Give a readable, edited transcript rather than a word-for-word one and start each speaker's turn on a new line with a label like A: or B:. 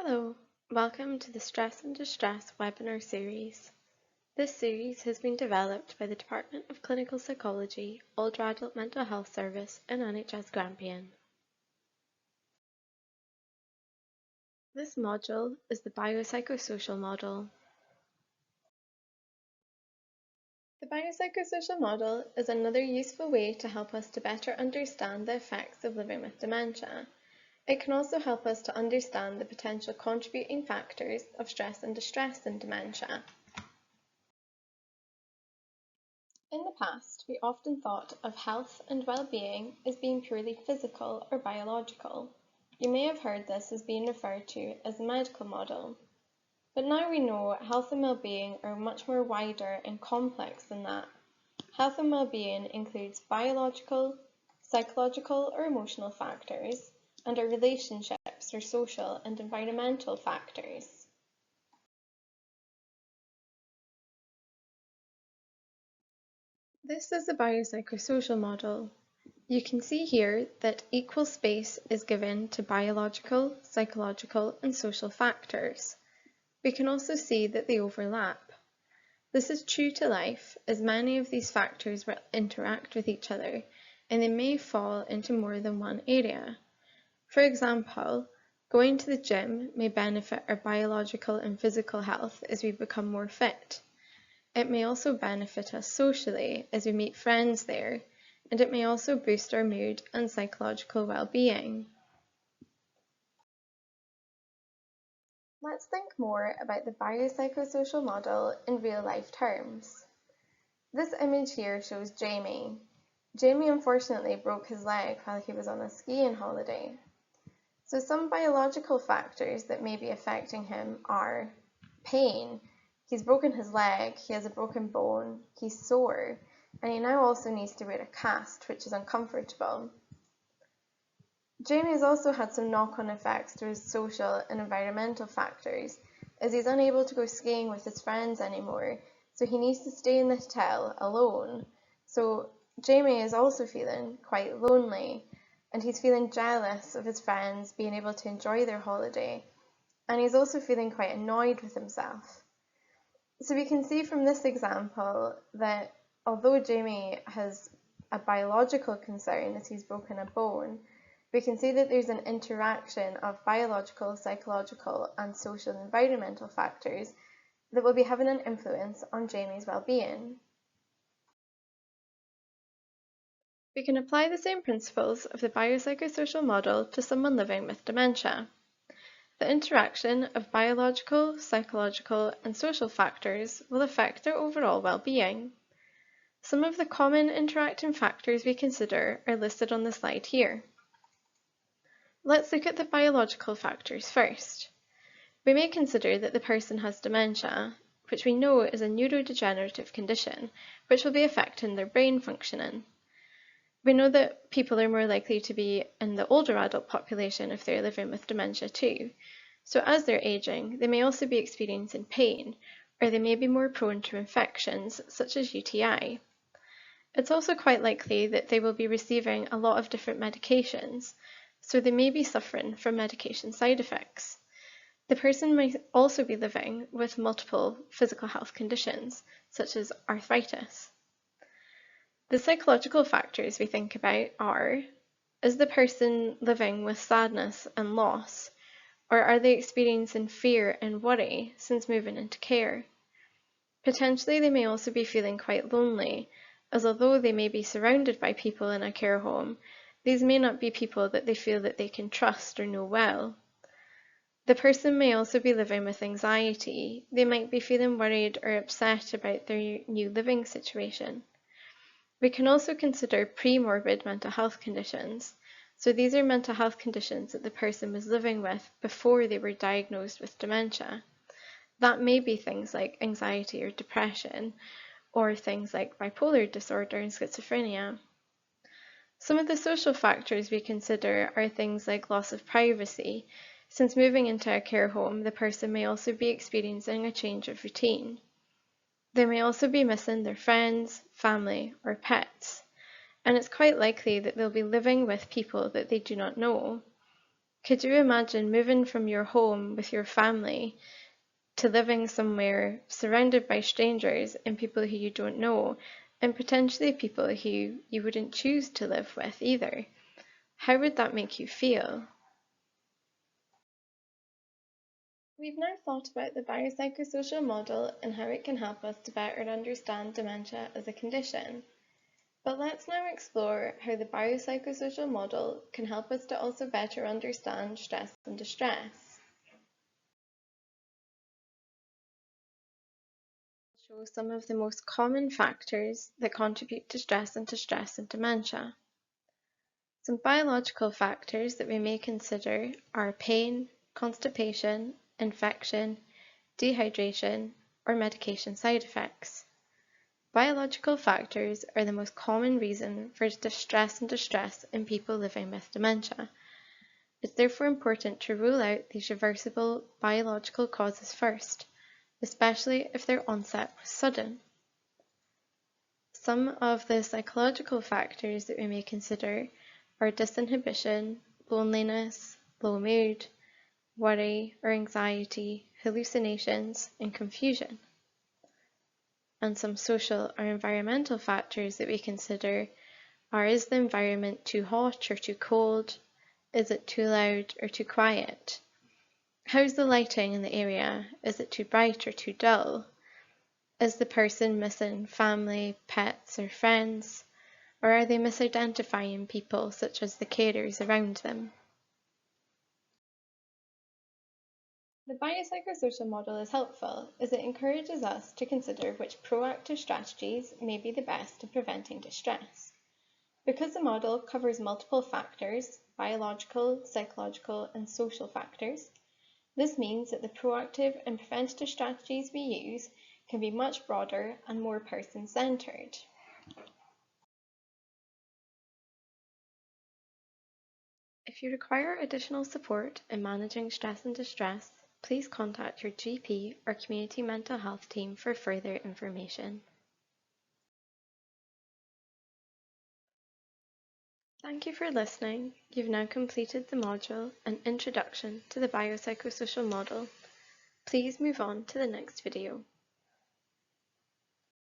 A: Hello, welcome to the Stress and Distress webinar series. This series has been developed by the Department of Clinical Psychology, Older Adult Mental Health Service in NHS Grampian. This module is the Biopsychosocial Model. The Biopsychosocial Model is another useful way to help us to better understand the effects of living with dementia. It can also help us to understand the potential contributing factors of stress and distress in dementia. In the past, we often thought of health and well-being as being purely physical or biological. You may have heard this as being referred to as the medical model. But now we know health and well-being are much more wider and complex than that. Health and well-being includes biological, psychological or emotional factors, and our relationships or social and environmental factors. This is the biopsychosocial model. You can see here that equal space is given to biological, psychological, and social factors. We can also see that they overlap. This is true to life, as many of these factors will interact with each other, and they may fall into more than one area. For example, going to the gym may benefit our biological and physical health as we become more fit. It may also benefit us socially as we meet friends there, and it may also boost our mood and psychological well-being. Let's think more about the biopsychosocial model in real-life terms. This image here shows Jamie. Jamie unfortunately broke his leg while he was on a skiing holiday. So some biological factors that may be affecting him are pain. He's broken his leg, he has a broken bone, he's sore, and he now also needs to wear a cast, which is uncomfortable. Jamie has also had some knock-on effects to his social and environmental factors, as he's unable to go skiing with his friends anymore, so he needs to stay in the hotel alone. So Jamie is also feeling quite lonely, and he's feeling jealous of his friends being able to enjoy their holiday, and he's also feeling quite annoyed with himself. So we can see from this example that although Jamie has a biological concern as he's broken a bone, we can see that there's an interaction of biological, psychological, and social and environmental factors that will be having an influence on Jamie's well-being. We can apply the same principles of the biopsychosocial model to someone living with dementia. The interaction of biological, psychological, and social factors will affect their overall well-being. Some of the common interacting factors we consider are listed on the slide here. Let's look at the biological factors first. We may consider that the person has dementia, which we know is a neurodegenerative condition, which will be affecting their brain functioning. We know that people are more likely to be in the older adult population if they're living with dementia too. So as they're aging, they may also be experiencing pain, or they may be more prone to infections such as UTI. It's also quite likely that they will be receiving a lot of different medications, so they may be suffering from medication side effects. The person may also be living with multiple physical health conditions, such as arthritis. The psychological factors we think about are, is the person living with sadness and loss, or are they experiencing fear and worry since moving into care? Potentially they may also be feeling quite lonely, as although they may be surrounded by people in a care home, these may not be people that they feel that they can trust or know well. The person may also be living with anxiety. They might be feeling worried or upset about their new living situation. We can also consider pre-morbid mental health conditions. So these are mental health conditions that the person was living with before they were diagnosed with dementia. That may be things like anxiety or depression, or things like bipolar disorder and schizophrenia. Some of the social factors we consider are things like loss of privacy. Since moving into a care home, the person may also be experiencing a change of routine. They may also be missing their friends, family, or pets, and it's quite likely that they'll be living with people that they do not know. Could you imagine moving from your home with your family to living somewhere surrounded by strangers and people who you don't know, and potentially people who you wouldn't choose to live with either? How would that make you feel? We've now thought about the biopsychosocial model and how it can help us to better understand dementia as a condition. But let's now explore how the biopsychosocial model can help us to also better understand stress and distress. I'll show some of the most common factors that contribute to stress and dementia. Some biological factors that we may consider are pain, constipation, infection, dehydration, or medication side effects. Biological factors are the most common reason for distress in people living with dementia. It's therefore important to rule out these reversible biological causes first, especially if their onset was sudden. Some of the psychological factors that we may consider are disinhibition, loneliness, low mood, worry or anxiety, hallucinations, and confusion. And some social or environmental factors that we consider are: is the environment too hot or too cold? Is it too loud or too quiet? How's the lighting in the area? Is it too bright or too dull? Is the person missing family, pets, or friends? Or are they misidentifying people such as the carers around them? The biopsychosocial model is helpful as it encourages us to consider which proactive strategies may be the best in preventing distress. Because the model covers multiple factors, biological, psychological, and social factors, this means that the proactive and preventative strategies we use can be much broader and more person-centered. If you require additional support in managing stress and distress, please contact your GP or community mental health team for further information. Thank you for listening. You've now completed the module An Introduction to the Biopsychosocial Model. Please move on to the next video.